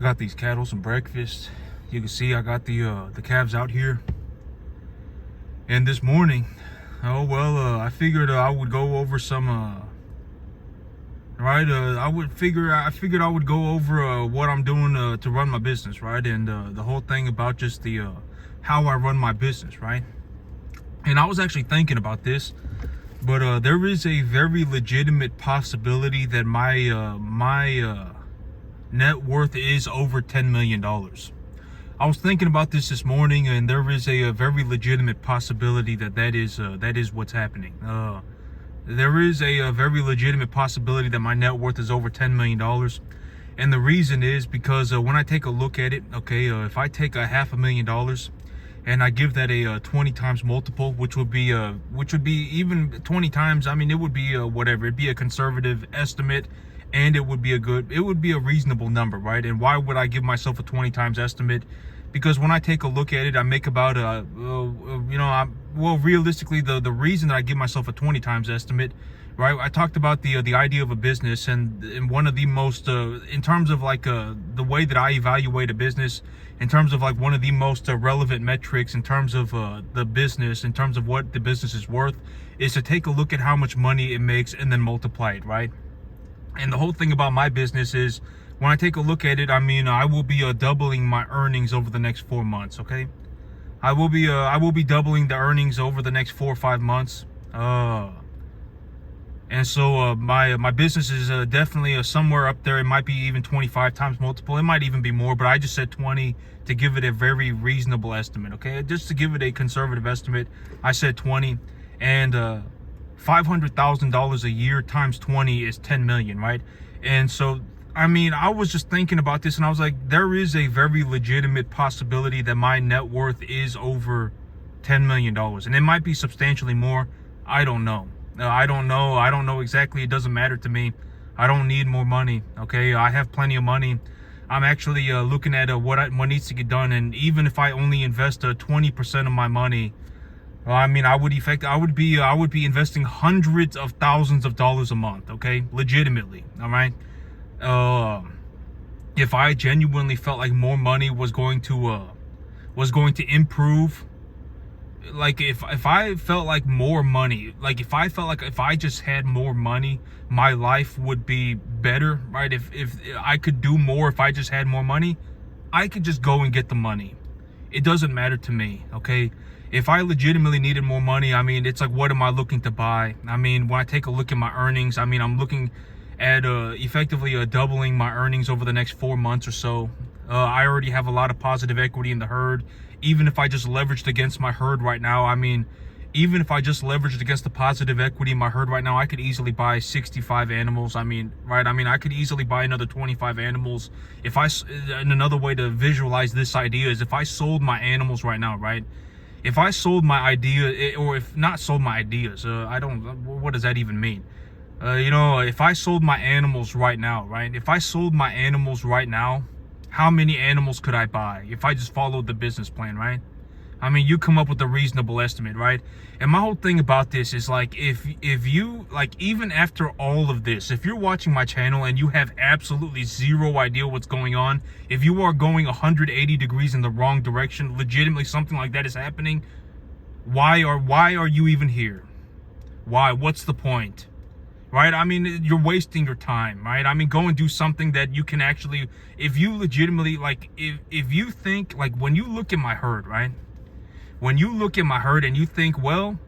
I got these cattle some breakfast. You can see I got the calves out here. And this morning, I figured I would go over some I figured I would go over what I'm doing to run my business, right? And the whole thing about just the how I run my business, right? And I was actually thinking about this, but there is a very legitimate possibility that my net worth is over $10 million. I was thinking about this morning, and there is a very legitimate possibility that is what's happening. There is a very legitimate possibility that my net worth is over $10 million. And the reason is because when I take a look at it, if I take $500,000 and I give that a 20 times multiple, which would be even 20 times, I mean, it would be whatever, it'd be a conservative estimate, and it would be a reasonable number, right? And why would I give myself a 20 times estimate? Because when I take a look at it, I make about realistically, the reason that I give myself a 20 times estimate, right? I talked about the idea of a business, and one of the most in terms of like the way that I evaluate a business, in terms of like one of the most relevant metrics in terms of the business, in terms of what the business is worth, is to take a look at how much money it makes and then multiply it, right? And the whole thing about my business is, when I take a look at it, I mean, I will be doubling my earnings over the next 4 months. Okay, I will be doubling the earnings over the next 4 or 5 months. And so my business is definitely somewhere up there. It might be even 25 times multiple. It might even be more, but I just said 20 to give it a very reasonable estimate. Okay, just to give it a conservative estimate, I said 20, and $500,000 a year times 20 is 10 million, right? And so, I mean, I was just thinking about this, and I was like, there is a very legitimate possibility that my net worth is over $10 million, and it might be substantially more. I don't know. I don't know exactly. It doesn't matter to me. I don't need more money. Okay, I have plenty of money. I'm actually looking at what needs to get done, and even if I only invest 20% of my money, I mean, I would be investing hundreds of thousands of dollars a month. Okay, legitimately. All right. If I genuinely felt like more money was going to improve, like if I felt like more money, like if I felt like if I just had more money, my life would be better, right? If I could do more, if I just had more money, I could just go and get the money. It doesn't matter to me, okay? If I legitimately needed more money, I mean, it's like, what am I looking to buy? I mean, when I take a look at my earnings, I mean, I'm looking at effectively doubling my earnings over the next 4 months or so. I already have a lot of positive equity in the herd. Even if I just leveraged against my herd right now, I mean, even if I just leveraged against the positive equity in my herd right now, I could easily buy 65 animals. I mean, right? I mean, I could easily buy another 25 animals. And another way to visualize this idea is if I sold my animals right now, right? If I sold my idea, or if not sold my ideas, what does that even mean? If I sold my animals right now, right? If I sold my animals right now, how many animals could I buy if I just followed the business plan, right? I mean, you come up with a reasonable estimate, right? And my whole thing about this is like, if you, like, even after all of this, if you're watching my channel and you have absolutely zero idea what's going on, if you are going 180 degrees in the wrong direction, legitimately something like that is happening, why are you even here? Why? What's the point? Right? I mean, you're wasting your time, right? I mean, go and do something that you can actually, if you legitimately, like, if you think, like, when you look at my herd, right? When you look at my herd and you think, well,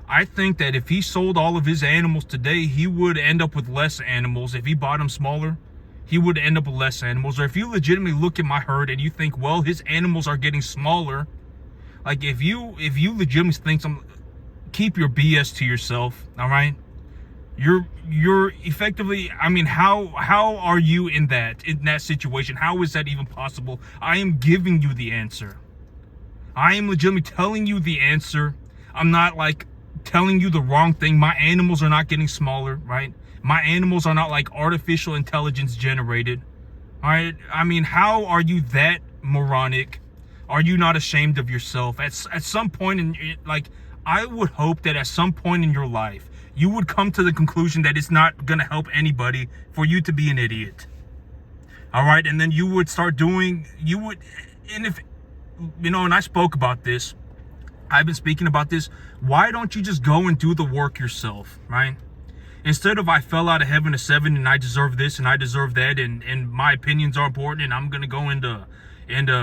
I think that if he sold all of his animals today, he would end up with less animals. If he bought them smaller, he would end up with less animals. Or if you legitimately look at my herd and you think, well, his animals are getting smaller, like, if you legitimately think keep your BS to yourself, all right? You're effectively, I mean, how are you in that situation? How is that even possible? I am giving you the answer. I am legitimately telling you the answer. I'm not like telling you the wrong thing. My animals are not getting smaller, right? My animals are not like artificial intelligence generated. All right? I mean, how are you that moronic? Are you not ashamed of yourself? At some point I would hope that at some point in your life, you would come to the conclusion that it's not going to help anybody for you to be an idiot. All right. And then you would start doing, and if, and I spoke about this, I've been speaking about this. Why don't you just go and do the work yourself, right? Instead of I fell out of heaven to 7 and I deserve this and I deserve that and my opinions are important and I'm going to go into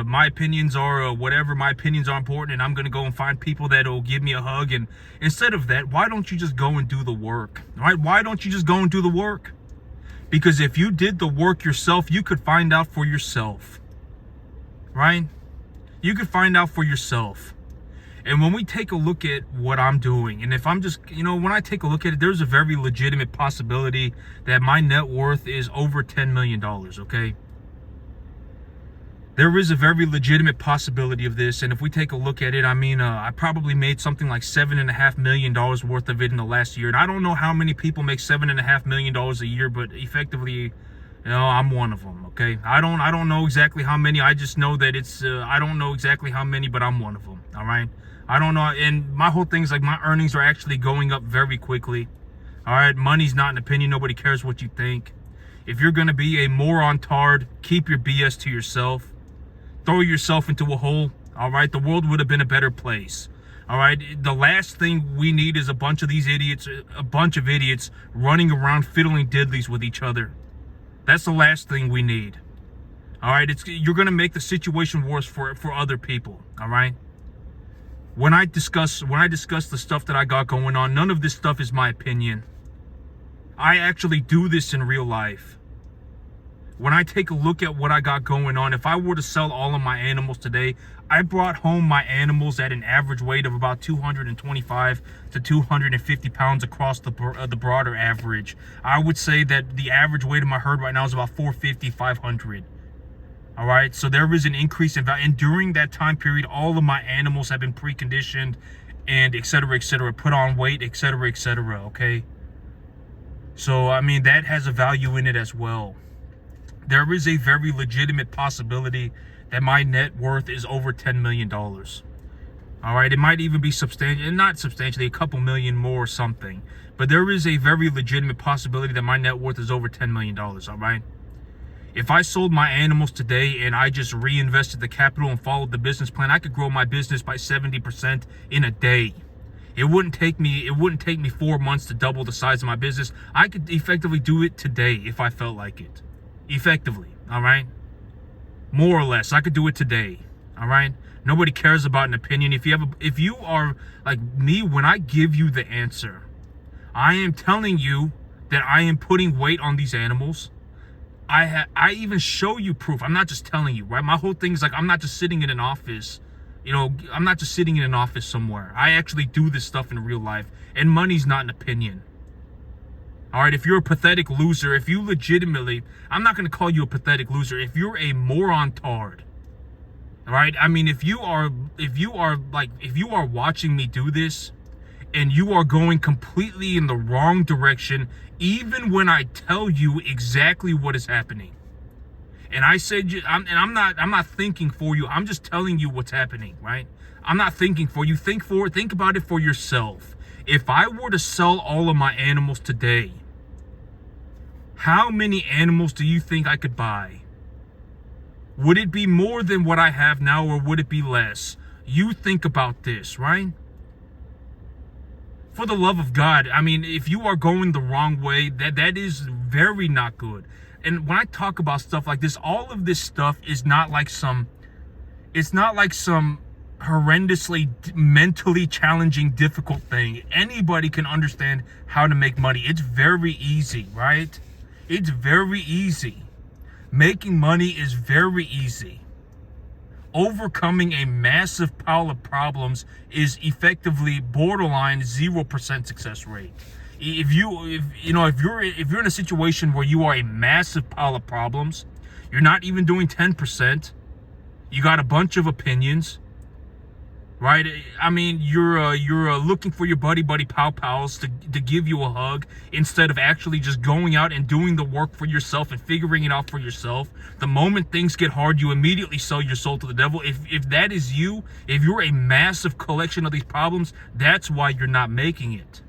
my opinions are whatever, my opinions are important and I'm going to go and find people that will give me a hug. And instead of that, why don't you just go and do the work, right? Why don't you just go and do the work? Because if you did the work yourself, you could find out for yourself, right? You could find out for yourself. And when we take a look at what I'm doing, and if I'm just, when I take a look at it, there's a very legitimate possibility that my net worth is over $10 million, okay? There is a very legitimate possibility of this. And if we take a look at it, I probably made something like $7.5 million worth of it in the last year. And I don't know how many people make $7.5 million a year, but effectively, I'm one of them, okay? I don't know exactly how many. I just know that it's, I don't know exactly how many, but I'm one of them, all right? I don't know. And my whole thing is like my earnings are actually going up very quickly. All right. Money's not an opinion. Nobody cares what you think. If you're going to be a moron tard, keep your BS to yourself. Throw yourself into a hole. All right. The world would have been a better place. All right. The last thing we need is a bunch of idiots running around fiddling diddlies with each other. That's the last thing we need. All right. You're going to make the situation worse for other people. All right. When I discuss the stuff that I got going on, none of this stuff is my opinion. I actually do this in real life. When I take a look at what I got going on, if I were to sell all of my animals today, I brought home my animals at an average weight of about 225 to 250 pounds across the broader average. I would say that the average weight of my herd right now is about 450, 500. All right, so there is an increase in value. And during that time period, all of my animals have been preconditioned and et cetera, put on weight, et cetera, okay? So, that has a value in it as well. There is a very legitimate possibility that my net worth is over $10 million. All right, it might even be substantial, not substantially, a couple million more or something. But there is a very legitimate possibility that my net worth is over $10 million, all right? If I sold my animals today and I just reinvested the capital and followed the business plan, I could grow my business by 70% in a day. It wouldn't take me 4 months to double the size of my business. I could effectively do it today if I felt like it. Effectively, all right? More or less, I could do it today, all right? Nobody cares about an opinion. If you are like me, when I give you the answer, I am telling you that I am putting weight on these animals. I even show you proof. I'm not just telling you, right? My whole thing is like, I'm not just sitting in an office. I'm not just sitting in an office somewhere. I actually do this stuff in real life. And money's not an opinion. All right, if you're a pathetic loser, if you legitimately, I'm not going to call you a pathetic loser. If you're a moron tard, all right? If you are watching me do this and you are going completely in the wrong direction, even when I tell you exactly what is happening. And I said, I'm not thinking for you. I'm just telling you what's happening, right? I'm not thinking for you. Think about it for yourself. If I were to sell all of my animals today, how many animals do you think I could buy? Would it be more than what I have now, or would it be less? You think about this, right? For the love of God, if you are going the wrong way, that is very not good. And when I talk about stuff like this, all of this stuff is not like some horrendously mentally challenging, difficult thing. Anybody can understand how to make money. It's very easy, right? It's very easy. Making money is very easy. Overcoming a massive pile of problems is effectively borderline 0% success rate. If you're in a situation where you are a massive pile of problems, you're not even doing 10%. You got a bunch of opinions, right? You're looking for your buddy pals to give you a hug instead of actually just going out and doing the work for yourself and figuring it out for yourself. The moment things get hard, you immediately sell your soul to the devil. If that is you, if you're a massive collection of these problems, that's why you're not making it.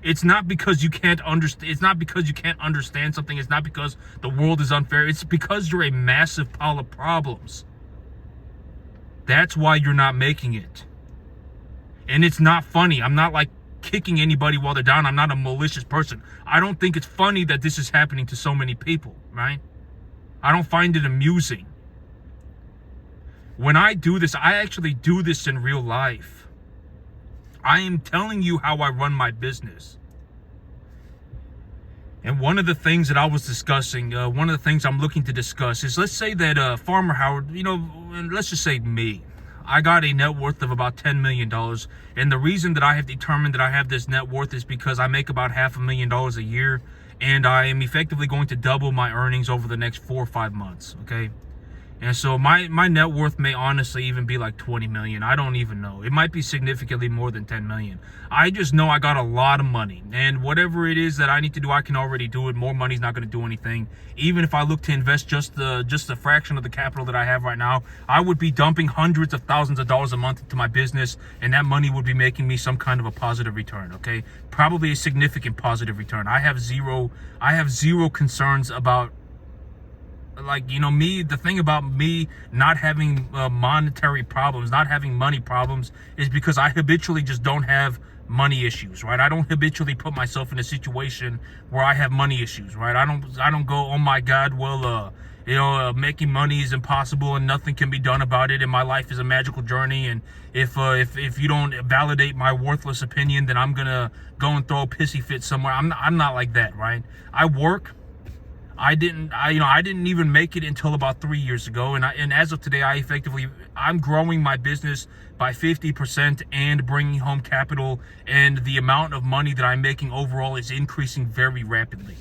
It's not because you can't understand. It's not because you can't understand something. It's not because the world is unfair. It's because you're a massive pile of problems. That's why you're not making it. And it's not funny. I'm not like kicking anybody while they're down. I'm not a malicious person. I don't think it's funny that this is happening to so many people, right? I don't find it amusing. When I do this, I actually do this in real life. I am telling you how I run my business. And one of the things that I was discussing, one of the things I'm looking to discuss is, let's say that Farmer Howard, let's just say me. I got a net worth of about $10 million. And the reason that I have determined that I have this net worth is because I make about $500,000 a year. And I am effectively going to double my earnings over the next 4 or 5 months, okay? And so my net worth may honestly even be like 20 million. I don't even know. It might be significantly more than 10 million. I just know I got a lot of money, and whatever it is that I need to do, I can already do it. More money's not going to do anything. Even if I look to invest just the fraction of the capital that I have right now, I would be dumping hundreds of thousands of dollars a month into my business, and that money would be making me some kind of a positive return, okay? Probably a significant positive return. I have zero concerns about, like, me, the thing about me not having monetary problems, not having money problems, is because I habitually just don't have money issues, right? I don't habitually put myself in a situation where I have money issues, right? I don't go, oh my God, well, making money is impossible and nothing can be done about it, and my life is a magical journey, and if you don't validate my worthless opinion, then I'm gonna go and throw a pissy fit somewhere. I'm not like that, right? I work. I didn't even make it until about 3 years ago, and as of today, I'm growing my business by 50% and bringing home capital, and the amount of money that I'm making overall is increasing very rapidly.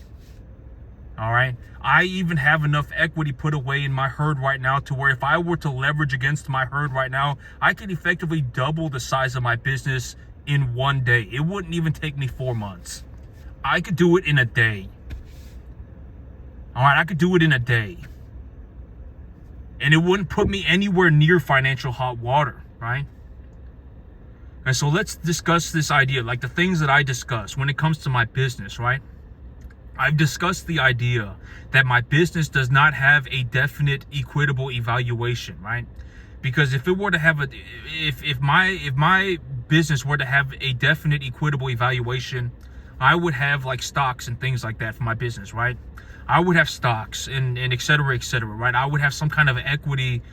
All right, I even have enough equity put away in my herd right now to where if I were to leverage against my herd right now, I could effectively double the size of my business in 1 day. It wouldn't even take me 4 months. I could do it in a day. All right, I could do it in a day. And it wouldn't put me anywhere near financial hot water, right? And so let's discuss this idea, like the things that I discuss when it comes to my business, right? I've discussed the idea that my business does not have a definite equitable evaluation, right? Because if it were to have if my business were to have a definite equitable evaluation, I would have like stocks and things like that for my business, right? I would have stocks and et cetera, right? I would have some kind of equity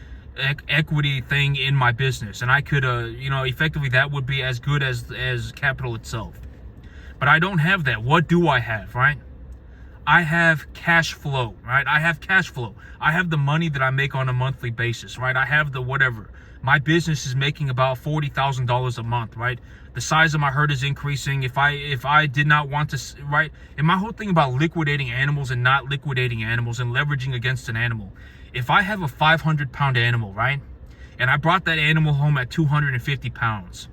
thing in my business, and I could, effectively that would be as good as capital itself. But I don't have that. What do I have, right? I have cash flow, right? I have cash flow. I have the money that I make on a monthly basis, right? I have the whatever. My business is making about $40,000 a month, right? The size of my herd is increasing. If I did not want to, right? And my whole thing about liquidating animals and not liquidating animals and leveraging against an animal. If I have a 500-pound animal, right? And I brought that animal home at 250 pounds.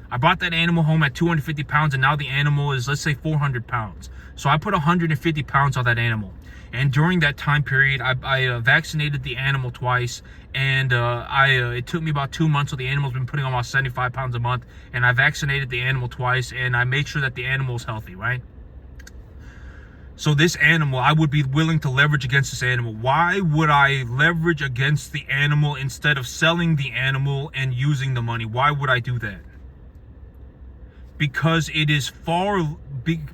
I brought that animal home at 250 pounds, and now the animal is, let's say, 400 pounds. So I put 150 pounds on that animal. And during that time period, I vaccinated the animal twice, and it took me about 2 months. So the animal's been putting on about 75 pounds a month, and I vaccinated the animal twice, and I made sure that the animal's healthy, right? So this animal, I would be willing to leverage against this animal. Why would I leverage against the animal instead of selling the animal and using the money? Why would I do that? Because it is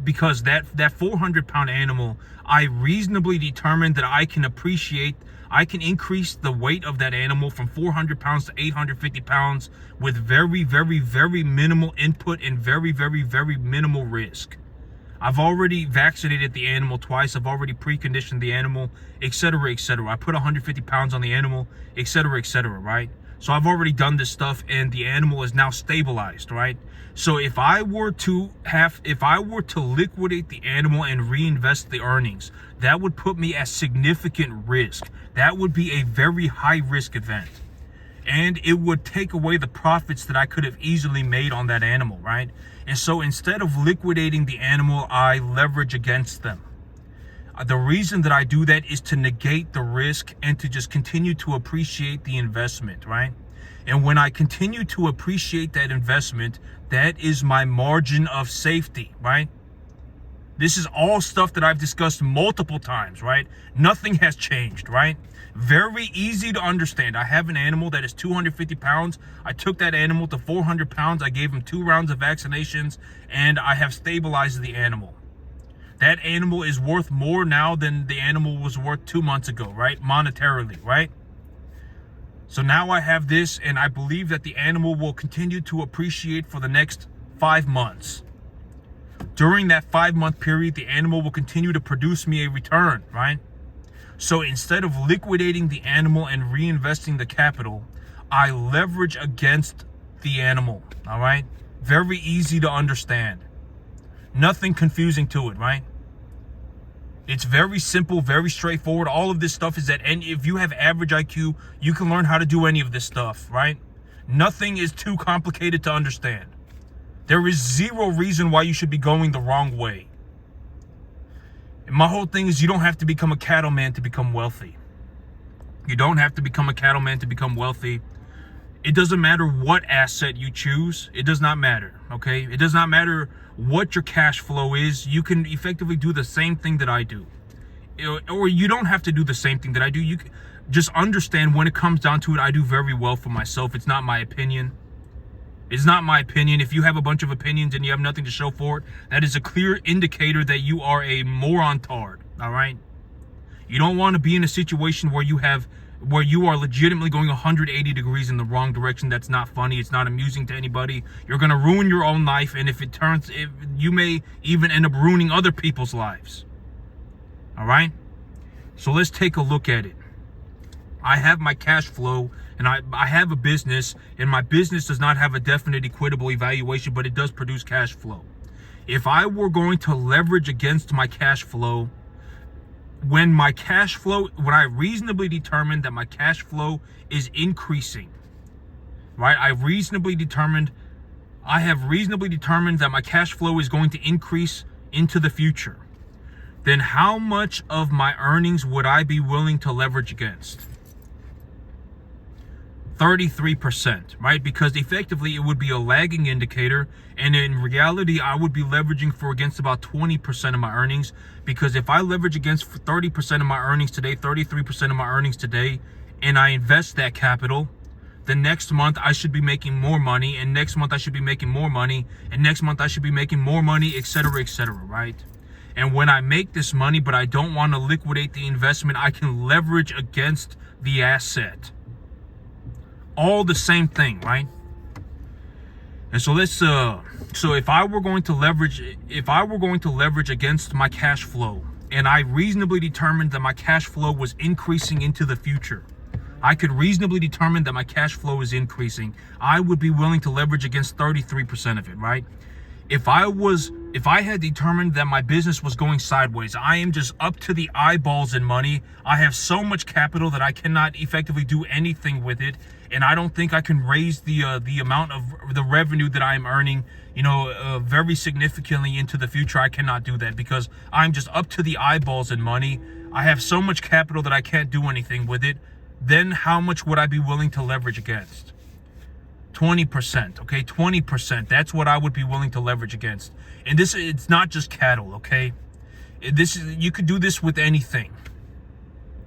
because that 400-pound animal, I reasonably determined that I can increase the weight of that animal from 400 pounds to 850 pounds with very, very, very minimal input and very, very, very minimal risk. I've already vaccinated the animal twice. I've already preconditioned the animal, et cetera, et cetera. I put 150 pounds on the animal, et cetera, right? So I've already done this stuff, and the animal is now stabilized, right? So if I were to liquidate the animal and reinvest the earnings, that would put me at significant risk. That would be a very high risk event. And it would take away the profits that I could have easily made on that animal, right? And so instead of liquidating the animal, I leverage against them. The reason that I do that is to negate the risk and to just continue to appreciate the investment, right? And when I continue to appreciate that investment, that is my margin of safety, right? This is all stuff that I've discussed multiple times, right? Nothing has changed, right? Very easy to understand. I have an animal that is 250 pounds. I took that animal to 400 pounds. I gave him 2 rounds of vaccinations, and I have stabilized the animal. That animal is worth more now than the animal was worth 2 months ago, right? Monetarily, right? So now I have this, and I believe that the animal will continue to appreciate for the next 5 months. During that 5-month period, the animal will continue to produce me a return, right? So instead of liquidating the animal and reinvesting the capital, I leverage against the animal, all right? Very easy to understand. Nothing confusing to it, right? It's very simple, very straightforward. All of this stuff is that, and if you have average IQ, you can learn how to do any of this stuff, right? Nothing is too complicated to understand. There is zero reason why you should be going the wrong way. And my whole thing is, you don't have to become a cattleman to become wealthy. You don't have to become a cattleman to become wealthy. It doesn't matter what asset you choose. It does not matter, okay? It does not matter what your cash flow is. You can effectively do the same thing that I do. Or you don't have to do the same thing that I do. You can just understand, when it comes down to it, I do very well for myself. It's not my opinion. It's not my opinion. If you have a bunch of opinions and you have nothing to show for it, that is a clear indicator that you are a moron-tard, all right? You don't want to be in a situation where you are legitimately going 180 degrees in the wrong direction. That's not funny. It's not amusing to anybody. You're going to ruin your own life, and if you may even end up ruining other people's lives. All right? So let's take a look at it. I have my cash flow, and I have a business, and my business does not have a definite equitable evaluation, but it does produce cash flow. If I were going to leverage against my cash flow, when I reasonably determine that my cash flow is increasing, right? I have reasonably determined that my cash flow is going to increase into the future, then how much of my earnings would I be willing to leverage against? 33%, right? Because effectively it would be a lagging indicator, and in reality I would be leveraging against about 20% of my earnings, because if I leverage against 30% of my earnings today, 33% of my earnings today, and I invest that capital, the next month I should be making more money, and next month I should be making more money, and next month I should be making more money, etc., right? And when I make this money but I don't want to liquidate the investment, I can leverage against the asset. All the same thing, right? And so so if I were going to leverage against my cash flow, and I reasonably determined that my cash flow was increasing into the future, I could reasonably determine that my cash flow is increasing, I would be willing to leverage against 33% of it, right? If I had determined that my business was going sideways, I am just up to the eyeballs in money, I have so much capital that I cannot effectively do anything with it, and I don't think I can raise the amount of the revenue that I'm earning, very significantly into the future. I cannot do that because I'm just up to the eyeballs in money. I have so much capital that I can't do anything with it. Then how much would I be willing to leverage against? 20%, okay? 20%. That's what I would be willing to leverage against. And it's not just cattle, okay? You could do this with anything.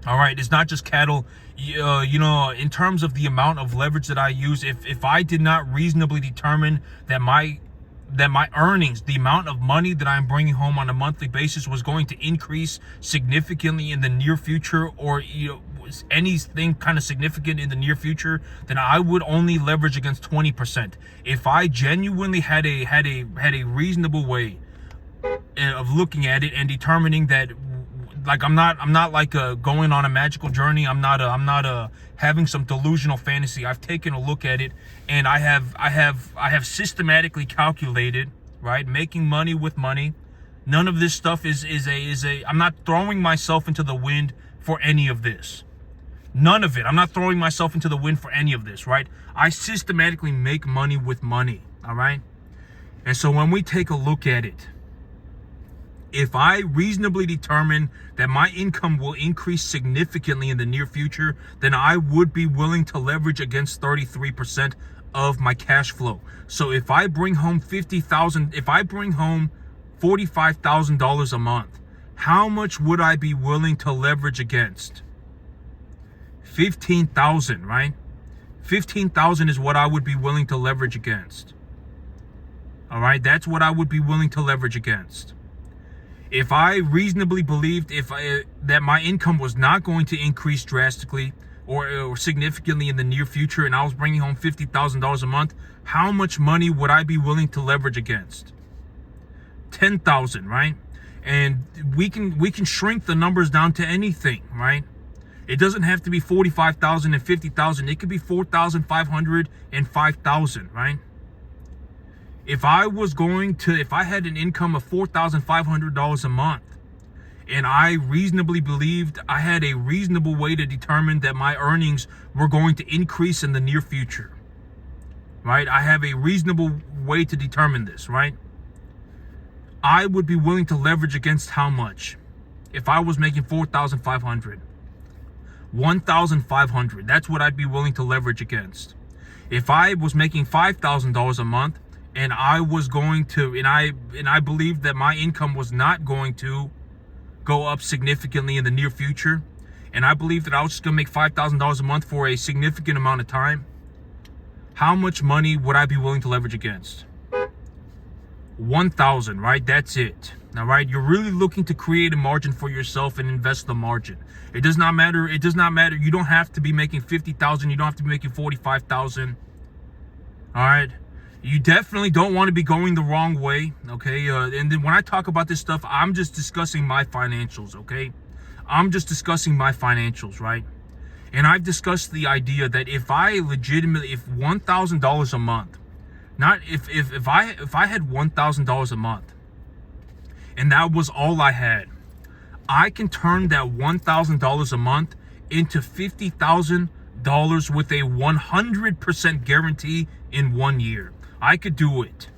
All right, it's not just cattle. In terms of the amount of leverage that I use, if I did not reasonably determine that my earnings, the amount of money that I'm bringing home on a monthly basis, was going to increase significantly in the near future, or anything kind of significant in the near future, then I would only leverage against 20%. If I genuinely had a reasonable way of looking at it and determining that, like, I'm not like going on a magical journey. I'm not having some delusional fantasy. I've taken a look at it, and I have systematically calculated, right, making money with money. None of this stuff is I'm not throwing myself into the wind for any of this. None of it. I'm not throwing myself into the wind for any of this, right? I systematically make money with money, all right? And so when we take a look at it, If I reasonably determine that my income will increase significantly in the near future, then I would be willing to leverage against 33% of my cash flow. So if I bring home if I bring home $45,000 a month, how much would I be willing to leverage against? 15,000, right? 15,000 is what I would be willing to leverage against. All right, that's what I would be willing to leverage against. If I reasonably believed that my income was not going to increase drastically or significantly in the near future, and I was bringing home $50,000 a month, how much money would I be willing to leverage against? 10,000, right? And we can shrink the numbers down to anything, right? It doesn't have to be 45,000 and 50,000. It could be 4,500 and 5,000, right? If I had an income of $4,500 a month, and I reasonably believed I had a reasonable way to determine that my earnings were going to increase in the near future, right? I have a reasonable way to determine this, right? I would be willing to leverage against how much? If I was making 4,500, 1,500, that's what I'd be willing to leverage against. If I was making $5,000 a month, and I was going to, and I believed that my income was not going to go up significantly in the near future, and I believed that I was just gonna make $5,000 a month for a significant amount of time, how much money would I be willing to leverage against? 1,000, right? That's it. Now, right, you're really looking to create a margin for yourself and invest the margin. It does not matter. It does not matter. You don't have to be making 50,000. You don't have to be making 45,000. All right. You definitely don't want to be going the wrong way, okay? And then when I talk about this stuff, I'm just discussing my financials, okay? I'm just discussing my financials, right? And I've discussed the idea that if $1,000 a month, not if I had $1,000 a month, and that was all I had, I can turn that $1,000 a month into $50,000 with a 100% guarantee in 1 year. I could do it.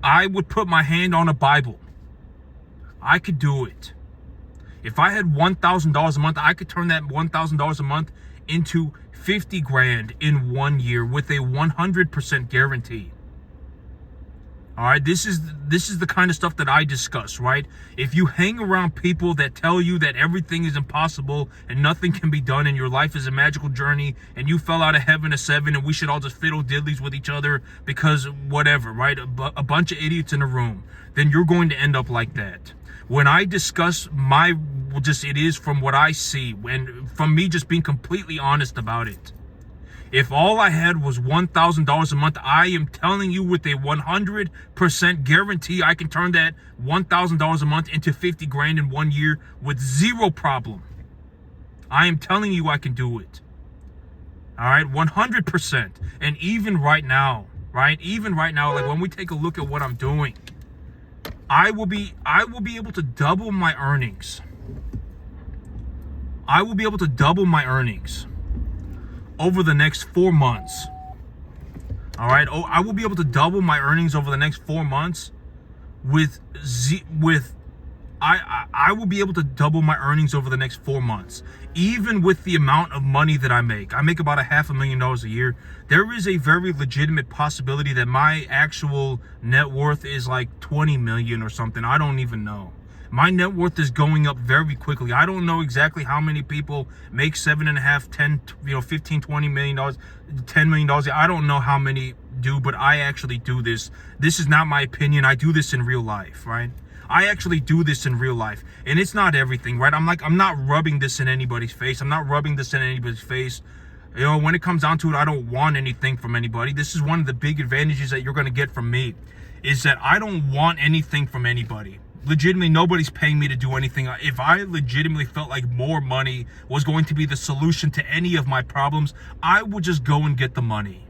I would put my hand on a Bible. I could do it. If I had $1,000 a month, I could turn that $1,000 a month into 50 grand in 1 year with a 100% guarantee. All right, this is the kind of stuff that I discuss, right? If you hang around people that tell you that everything is impossible and nothing can be done and your life is a magical journey and you fell out of heaven at 7 and we should all just fiddle diddlies with each other because whatever, right? A bunch of idiots in a room, then you're going to end up like that. When I discuss it is from what I see and from me just being completely honest about it. If all I had was $1,000 a month, I am telling you with a 100% guarantee, I can turn that $1,000 a month into 50 grand in 1 year with zero problem. I am telling you I can do it. All right, 100%. And even right now, right? Even right now, like when we take a look at what I'm doing, I will be able to double my earnings. I will be able to double my earnings over the next 4 months. All right. I will be able to double my earnings over the next 4 months I will be able to double my earnings over the next 4 months, even with the amount of money that I make. I make about $500,000 a year. There is a very legitimate possibility that my actual net worth is like 20 million or something. I don't even know. My net worth is going up very quickly. I don't know exactly how many people make 7.5, 10, 15, 20 million dollars, $10 million. I don't know how many do, but I actually do this. This is not my opinion. I do this in real life, right? I actually do this in real life, and it's not everything, right? I'm not rubbing this in anybody's face. I'm not rubbing this in anybody's face. When it comes down to it, I don't want anything from anybody. This is one of the big advantages that you're going to get from me, is that I don't want anything from anybody. Legitimately, nobody's paying me to do anything. If I legitimately felt like more money was going to be the solution to any of my problems, I would just go and get the money.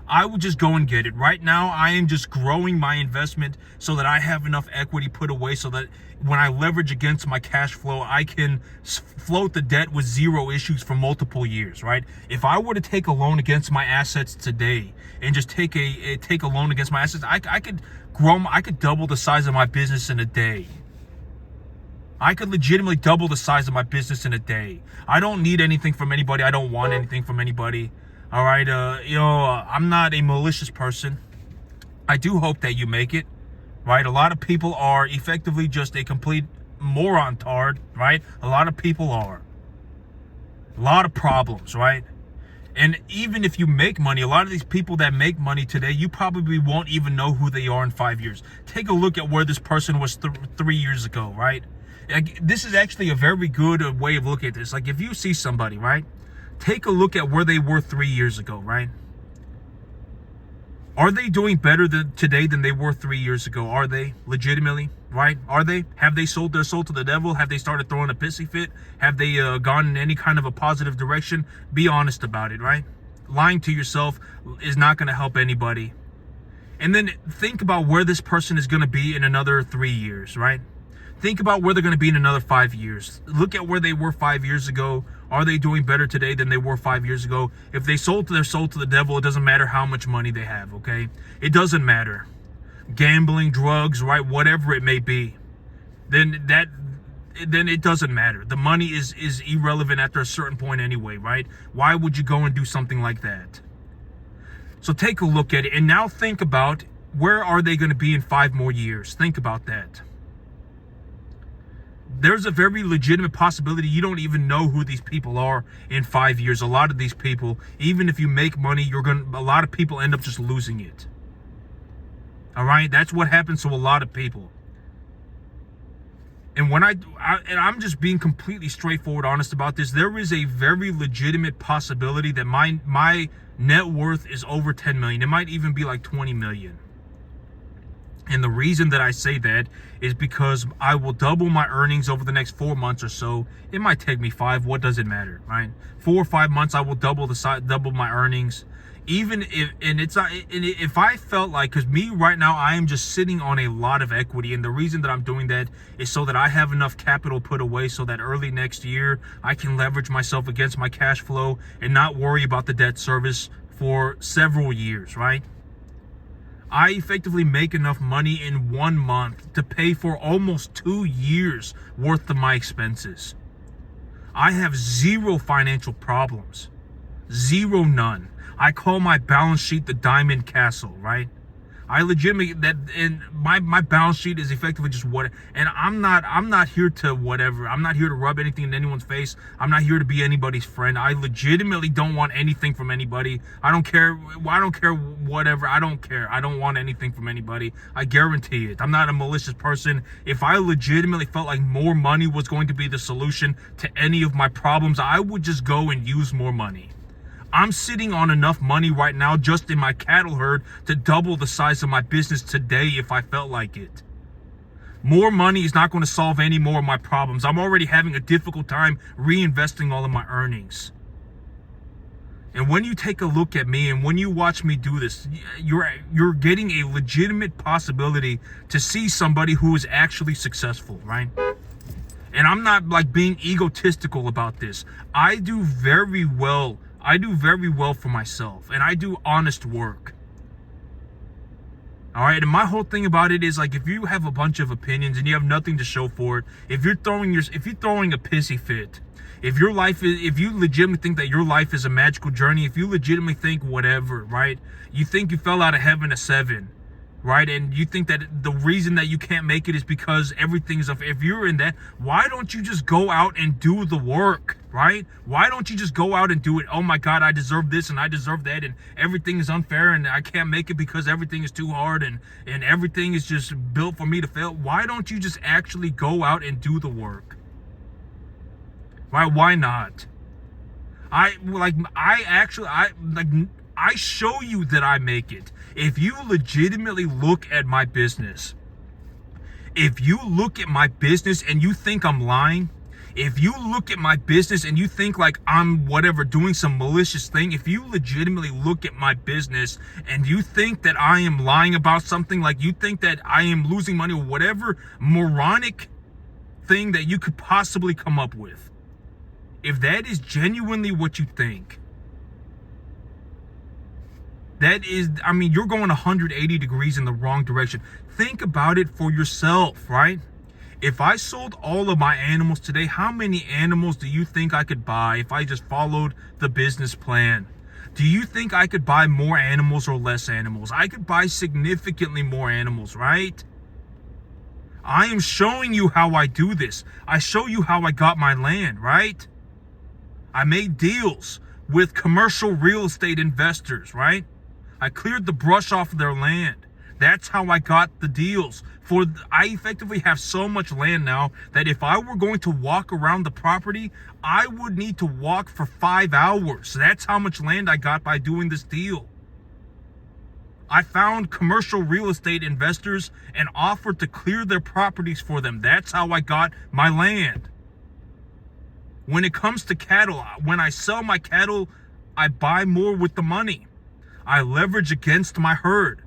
I would just go and get it. Right now, I am just growing my investment so that I have enough equity put away so that when I leverage against my cash flow, I can float the debt with zero issues for multiple years, right? If I were to take a loan against my assets today and just take a loan against my assets, I could double the size of my business in a day. I could legitimately double the size of my business in a day. I don't need anything from anybody. I don't want anything from anybody. All right. I'm not a malicious person. I do hope that you make it, right? A lot of people are effectively just a complete moron tard, right? A lot of people are. A lot of problems, right? And even if you make money, a lot of these people that make money today, you probably won't even know who they are in 5 years. Take a look at where this person was 3 years ago, right? Like, this is actually a very good way of looking at this. Like, if you see somebody, right? Take a look at where they were 3 years ago, right? Are they doing better today than they were 3 years ago? Are they legitimately, right? Are they? Have they sold their soul to the devil? Have they started throwing a pissy fit? Have they gone in any kind of a positive direction? Be honest about it, right? Lying to yourself is not going to help anybody. And then think about where this person is going to be in another 3 years, right? Think about where they're going to be in another 5 years. Look at where they were 5 years ago. Are they doing better today than they were 5 years ago? If they sold their soul to the devil, it doesn't matter how much money they have, okay? It doesn't matter. Gambling, drugs, right? Whatever it may be. Then it doesn't matter. The money is irrelevant after a certain point anyway, right? Why would you go and do something like that? So take a look at it and now think about, where are they going to be in 5 more years? Think about that. There's a very legitimate possibility you don't even know who these people are in 5 years. A lot of these people, even if you make money, a lot of people end up just losing it. All right, that's what happens to a lot of people. And I'm just being completely straightforward, honest about this. There is a very legitimate possibility that my net worth is over 10 million. It might even be like 20 million. And the reason that I say that is because I will double my earnings over the next 4 months or so. It might take me 5. What does it matter, right? 4 or 5 months, I will double my earnings. Even if I felt like, because me right now, I am just sitting on a lot of equity. And the reason that I'm doing that is so that I have enough capital put away so that early next year, I can leverage myself against my cash flow and not worry about the debt service for several years, right? I effectively make enough money in 1 month to pay for almost 2 years worth of my expenses. I have zero financial problems. Zero, none. I call my balance sheet the Diamond Castle, right? I legitimately, and my balance sheet is effectively just what, and I'm not here to whatever. I'm not here to rub anything in anyone's face. I'm not here to be anybody's friend. I legitimately don't want anything from anybody. I don't care whatever. I don't care. I don't want anything from anybody. I guarantee it. I'm not a malicious person. If I legitimately felt like more money was going to be the solution to any of my problems, I would just go and use more money. I'm sitting on enough money right now just in my cattle herd to double the size of my business today if I felt like it. More money is not going to solve any more of my problems. I'm already having a difficult time reinvesting all of my earnings. And when you take a look at me and when you watch me do this, you're getting a legitimate possibility to see somebody who is actually successful, right? And I'm not like being egotistical about this. I do very well for myself, and I do honest work. All right, and my whole thing about it is, like, if you have a bunch of opinions and you have nothing to show for it, if you're throwing a pissy fit, if you legitimately think that your life is a magical journey, if you legitimately think whatever, right? You think you fell out of heaven at 7, right? And you think that the reason that you can't make it is because everything is, if you're in that, why don't you just go out and do the work, right? Why don't you just go out and do it? Oh my God, I deserve this and I deserve that, and everything is unfair and I can't make it because everything is too hard and everything is just built for me to fail. Why don't you just actually go out and do the work? Right? Why not? I show you that I make it. If you legitimately look at my business, if you look at my business and you think I'm lying, if you look at my business and you think like I'm whatever doing some malicious thing, if you legitimately look at my business and you think that I am lying about something, like you think that I am losing money or whatever moronic thing that you could possibly come up with, if that is genuinely what you think, that is, I mean, you're going 180 degrees in the wrong direction. Think about it for yourself, right? If I sold all of my animals today, how many animals do you think I could buy if I just followed the business plan? Do you think I could buy more animals or less animals? I could buy significantly more animals, right? I am showing you how I do this. I show you how I got my land, right? I made deals with commercial real estate investors, right? I cleared the brush off of their land. That's how I got the deals. I effectively have so much land now that if I were going to walk around the property, I would need to walk for 5 hours. That's how much land I got by doing this deal. I found commercial real estate investors and offered to clear their properties for them. That's how I got my land. When it comes to cattle, when I sell my cattle, I buy more with the money. I leverage against my herd.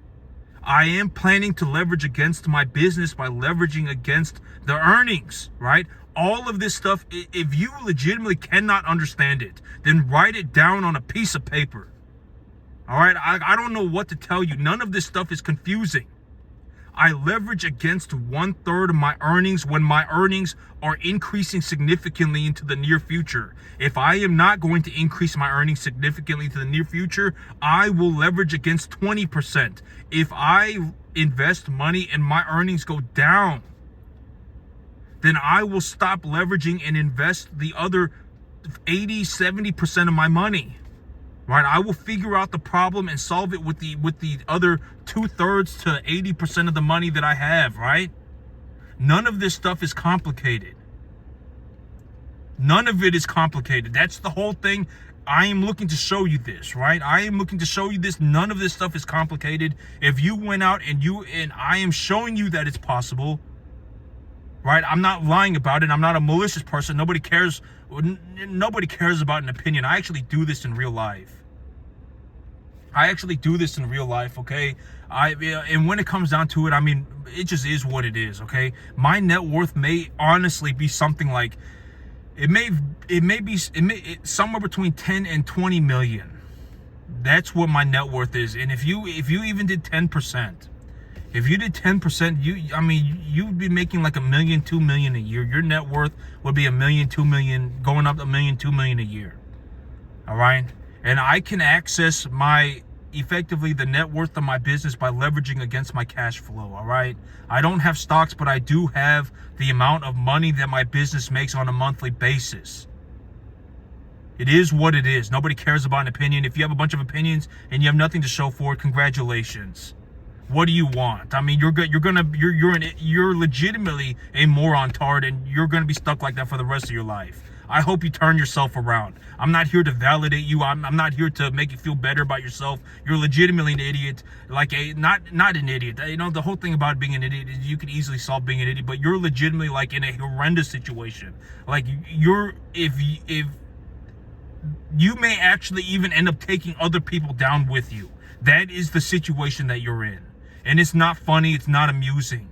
I am planning to leverage against my business by leveraging against the earnings, right? All of this stuff, if you legitimately cannot understand it, then write it down on a piece of paper. All right, I don't know what to tell you. None of this stuff is confusing. I leverage against 1/3 of my earnings when my earnings are increasing significantly into the near future. If I am not going to increase my earnings significantly to the near future, I will leverage against 20%. If I invest money and my earnings go down, then I will stop leveraging and invest the other 80, 70% of my money. Right, I will figure out the problem and solve it with the other 2/3 to 80% of the money that I have, right? None of this stuff is complicated. None of it is complicated. That's the whole thing. I am looking to show you this, right? I am looking to show you this. None of this stuff is complicated. If you went out and I am showing you that it's possible, right? I'm not lying about it. I'm not a malicious person. Nobody cares about an opinion. I actually do this in real life. Okay? And when it comes down to it, I mean, it just is what it is, okay? My net worth may honestly be something like, it may be somewhere between 10 and 20 million. That's what my net worth is. And if you even did 10%, if you did 10%, you'd be making like $1 million, $2 million a year. Your net worth would be $1 million, $2 million, going up to $1 million, $2 million a year. All right. And I can access effectively the net worth of my business by leveraging against my cash flow. All right. I don't have stocks, but I do have the amount of money that my business makes on a monthly basis. It is what it is. Nobody cares about an opinion. If you have a bunch of opinions and you have nothing to show for it, congratulations. What do you want? I mean, you're legitimately a moron tard, and you're gonna be stuck like that for the rest of your life. I hope you turn yourself around. I'm not here to validate you. I'm not here to make you feel better about yourself. You're legitimately an idiot, like not an idiot. You know, the whole thing about being an idiot is you can easily solve being an idiot, but you're legitimately like in a horrendous situation. Like if you may actually even end up taking other people down with you. That is the situation that you're in. And it's not funny. It's not amusing.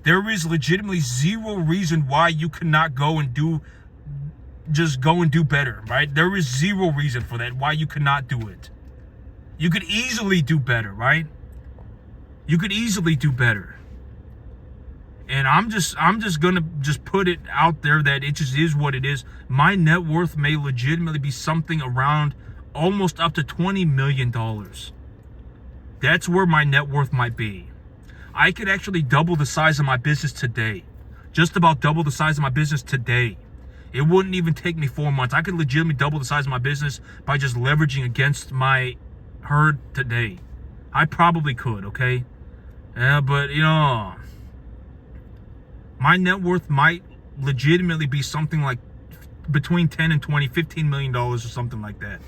There is legitimately zero reason why you cannot go and do better, right? There is zero reason for that, why you cannot do it. You could easily do better, right? You could easily do better. And I'm just gonna put it out there that it just is what it is. My net worth may legitimately be something around almost up to $20 million. That's where my net worth might be. I could actually double the size of my business today. Just about double the size of my business today. It wouldn't even take me 4 months. I could legitimately double the size of my business by just leveraging against my herd today. I probably could, okay? But, you know, my net worth might legitimately be something like between 10 and 20, $15 million or something like that.